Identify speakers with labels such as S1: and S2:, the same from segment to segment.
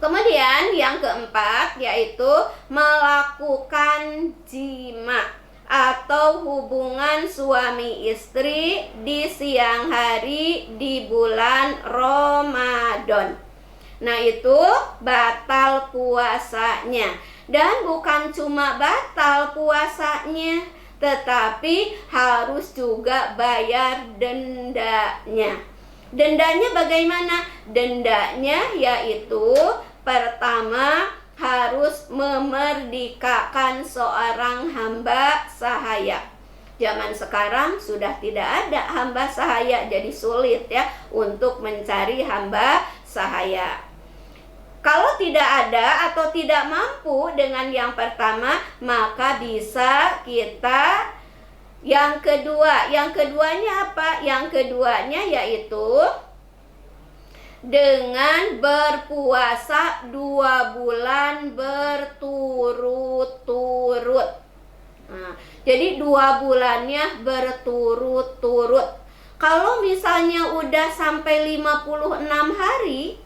S1: Kemudian yang keempat yaitu melakukan jima atau hubungan suami istri di siang hari di bulan Ramadan. Nah, itu batal puasanya. Dan bukan cuma batal puasanya, tetapi harus juga bayar dendanya. Dendanya bagaimana? Dendanya yaitu pertama, harus memerdekakan seorang hamba sahaya. Zaman sekarang sudah tidak ada hamba sahaya, jadi sulit ya untuk mencari hamba sahaya. Kalau tidak ada atau tidak mampu dengan yang pertama, maka bisa kita yang kedua. Yang keduanya apa? Yang keduanya yaitu dengan berpuasa 2 bulan berturut-turut. Nah, jadi 2 bulannya berturut-turut. Kalau misalnya udah sampai 56 hari,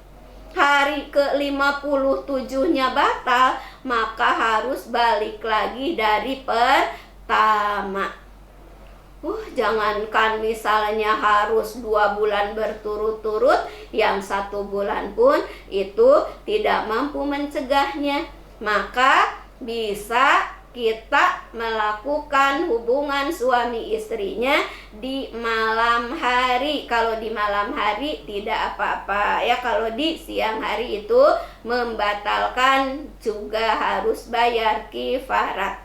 S1: hari ke-57-nya batal, maka harus balik lagi dari pertama. Jangankan misalnya harus 2 bulan berturut-turut, yang 1 bulan pun itu tidak mampu mencegahnya. Maka bisa kita melakukan hubungan suami istrinya di malam hari. Kalau di malam hari tidak apa-apa ya. Kalau di siang hari itu membatalkan, juga harus bayar kifarat.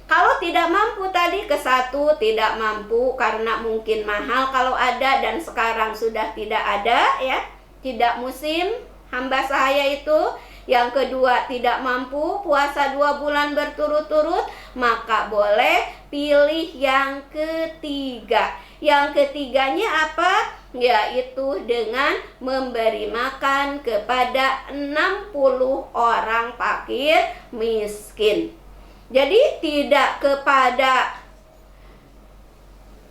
S1: Kalau tidak mampu tadi, ke satu tidak mampu karena mungkin mahal kalau ada, dan sekarang sudah tidak ada ya, tidak musim hamba sahaya itu. Yang kedua tidak mampu puasa 2 bulan berturut-turut, maka boleh pilih yang ketiga. Yang ketiganya apa? Yaitu dengan memberi makan kepada 60 orang fakir miskin. Jadi tidak kepada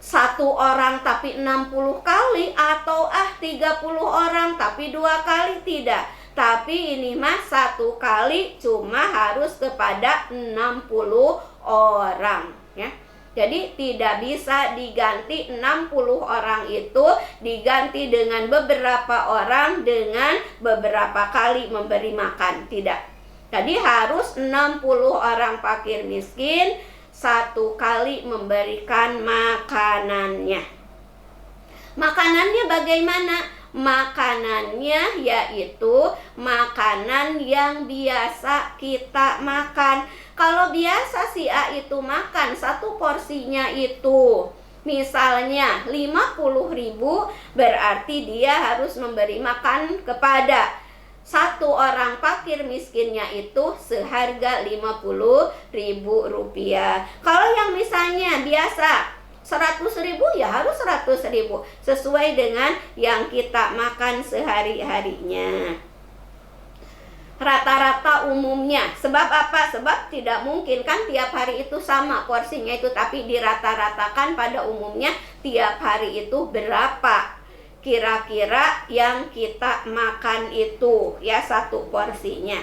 S1: 1 orang tapi 60 kali, atau 30 orang tapi 2 kali, tidak. Tapi ini mah 1 kali, cuma harus kepada 60 orang ya. Jadi tidak bisa diganti 60 orang itu diganti dengan beberapa orang dengan beberapa kali memberi makan, tidak. Jadi harus 60 orang fakir miskin 1 kali memberikan makanannya. Makanannya bagaimana? Makanannya yaitu makanan yang biasa kita makan. Kalau biasa si A itu makan 1 porsinya itu misalnya 50.000, berarti dia harus memberi makan kepada 1 orang fakir miskinnya itu seharga Rp50.000. Kalau yang misalnya biasa 100.000, ya harus 100.000 sesuai dengan yang kita makan sehari-harinya. Rata-rata umumnya. Sebab apa? Sebab tidak mungkin kan tiap hari itu sama porsinya itu, tapi dirata-ratakan pada umumnya tiap hari itu berapa kira-kira yang kita makan itu ya 1 porsinya.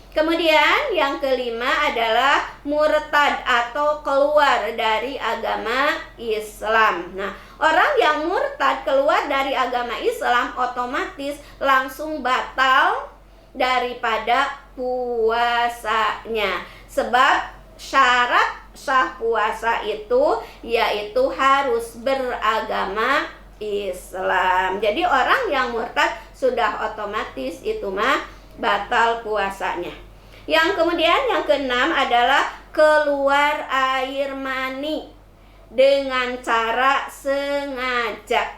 S1: Kemudian yang kelima adalah murtad atau keluar dari agama Islam. Nah, orang yang murtad keluar dari agama Islam otomatis langsung batal daripada puasanya. Sebab syarat sah puasa itu yaitu harus beragama Islam. Jadi orang yang murtad sudah otomatis itu mah batal puasanya. Yang kemudian yang keenam adalah keluar air mani dengan cara sengaja.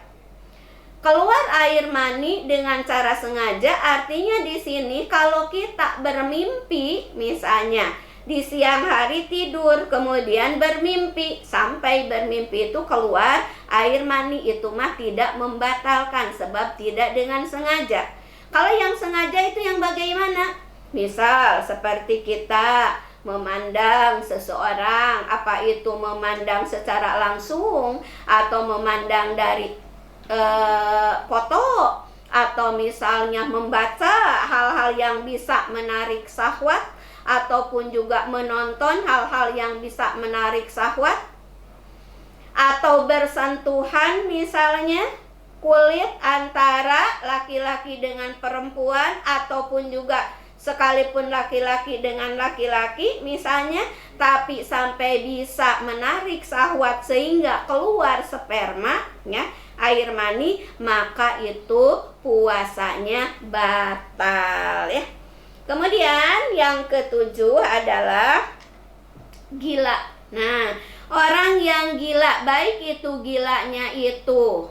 S1: Keluar air mani dengan cara sengaja artinya di sini kalau kita bermimpi, misalnya di siang hari tidur kemudian bermimpi, sampai bermimpi itu keluar air mani, itu mah tidak membatalkan sebab tidak dengan sengaja. Kalau yang sengaja itu yang bagaimana? Misal seperti kita memandang seseorang, apa itu memandang secara langsung atau memandang dari foto atau misalnya membaca hal-hal yang bisa menarik syahwat, ataupun juga menonton hal-hal yang bisa menarik syahwat, atau bersentuhan misalnya kulit antara laki-laki dengan perempuan, ataupun juga sekalipun laki-laki dengan laki-laki misalnya, tapi sampai bisa menarik syahwat sehingga keluar sperma, ya, air mani, maka itu puasanya batal, ya. Kemudian yang ketujuh adalah gila. Nah, orang yang gila, baik itu gilanya itu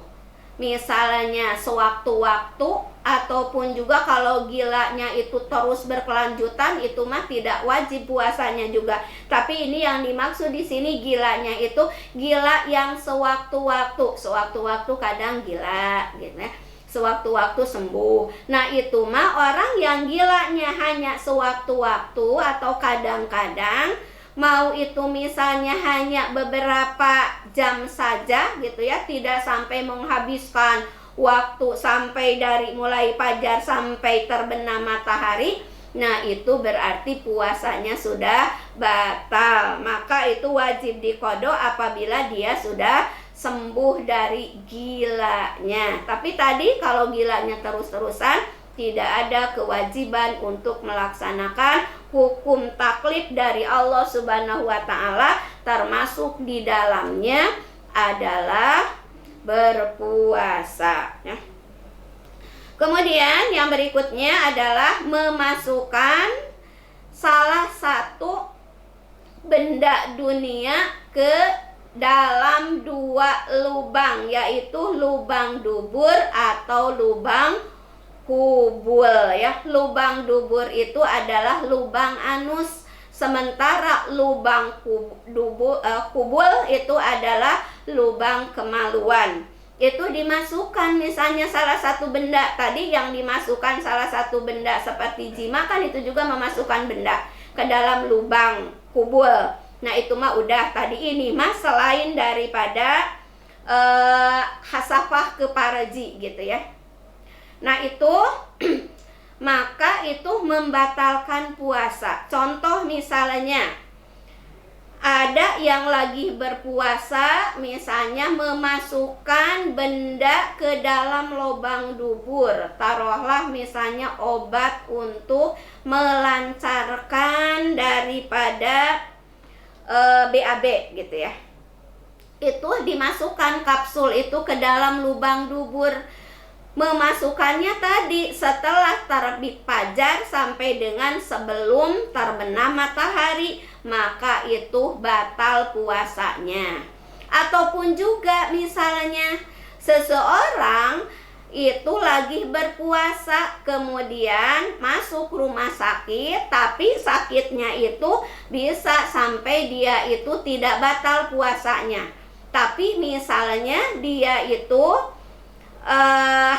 S1: misalnya sewaktu-waktu, ataupun juga kalau gilanya itu terus berkelanjutan, itu mah tidak wajib puasanya juga. Tapi ini yang dimaksud di sini gilanya itu gila yang sewaktu-waktu. Sewaktu-waktu kadang gila gitu ya. Sewaktu-waktu sembuh. Nah, itu mah orang yang gilanya hanya sewaktu-waktu atau kadang-kadang, mau itu misalnya hanya beberapa jam saja gitu ya, tidak sampai menghabiskan waktu sampai dari mulai fajar sampai terbenam matahari, nah itu berarti puasanya sudah batal. Maka itu wajib diqodho apabila dia sudah sembuh dari gilanya. Tapi tadi kalau gilanya terus-terusan, tidak ada kewajiban untuk melaksanakan hukum taklif dari Allah Subhanahu wa Ta'ala, termasuk di dalamnya adalah berpuasa, ya. Kemudian yang berikutnya adalah memasukkan salah satu benda dunia ke dalam dua lubang, yaitu lubang dubur atau lubang kubul, ya. Lubang dubur itu adalah lubang anus, sementara lubang kubul itu adalah lubang kemaluan. Itu dimasukkan misalnya salah satu benda, tadi yang dimasukkan salah satu benda seperti jima, kan itu juga memasukkan benda ke dalam lubang kubul. Nah, itu mah udah tadi ini mah selain daripada hasafah keparaji gitu ya. Nah, itu maka itu membatalkan puasa. Contoh misalnya ada yang lagi berpuasa misalnya memasukkan benda ke dalam lubang dubur, taruhlah misalnya obat untuk melancarkan daripada BAB gitu ya. Itu dimasukkan kapsul itu ke dalam lubang dubur. Memasukkannya tadi setelah terbit fajar sampai dengan sebelum terbenam matahari, maka itu batal puasanya. Ataupun juga misalnya seseorang itu lagi berpuasa, kemudian masuk rumah sakit, tapi sakitnya itu bisa sampai dia itu tidak batal puasanya. Tapi misalnya dia itu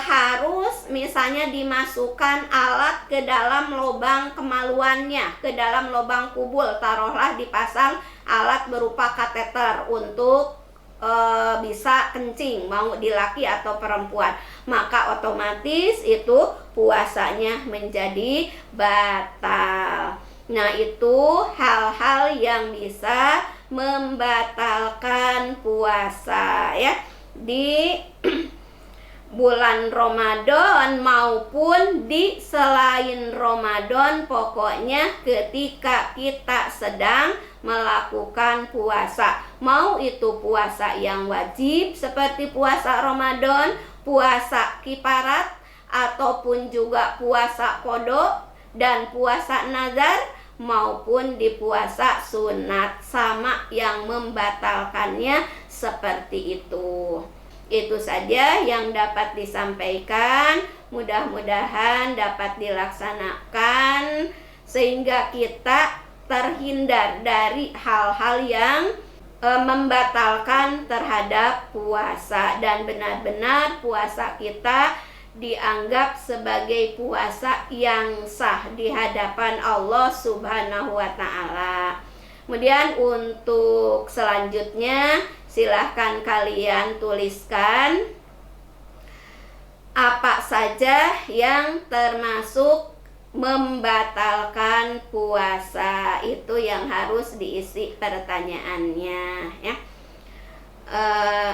S1: harus misalnya dimasukkan alat ke dalam lubang kemaluannya, ke dalam lubang kubul, taruhlah dipasang alat berupa kateter untuk bisa kencing, mau di laki atau perempuan, maka otomatis itu puasanya menjadi batal. Nah, itu hal-hal yang bisa membatalkan puasa ya di bulan Ramadan maupun di selain Ramadan, pokoknya ketika kita sedang melakukan puasa, mau itu puasa yang wajib seperti puasa Ramadan, puasa kifarat, ataupun juga puasa qadha dan puasa nazar, maupun di puasa sunat, sama yang membatalkannya seperti itu. Itu saja yang dapat disampaikan. Mudah-mudahan dapat dilaksanakan sehingga kita terhindar dari hal-hal yang membatalkan terhadap puasa, dan benar-benar puasa kita dianggap sebagai puasa yang sah di hadapan Allah Subhanahu wa Ta'ala. Kemudian untuk selanjutnya, silahkan kalian tuliskan, apa saja yang termasuk membatalkan puasa? Itu yang harus diisi pertanyaannya ya.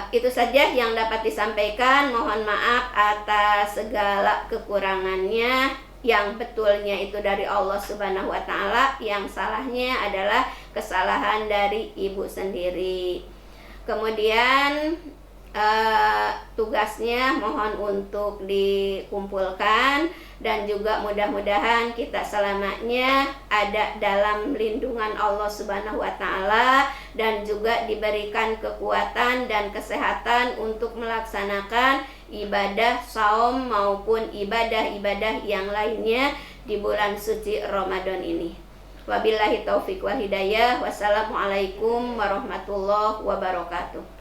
S1: Itu saja yang dapat disampaikan. Mohon maaf atas segala kekurangannya. Yang betulnya itu dari Allah Subhanahu wa Ta'ala, yang salahnya adalah kesalahan dari ibu sendiri. Kemudian tugasnya mohon untuk dikumpulkan, dan juga mudah-mudahan kita selamanya ada dalam lindungan Allah Subhanahu wa Ta'ala, dan juga diberikan kekuatan dan kesehatan untuk melaksanakan ibadah saum maupun ibadah-ibadah yang lainnya di bulan suci Ramadan ini. Wabillahi taufik wal hidayah. Wassalamualaikum warahmatullahi wabarakatuh.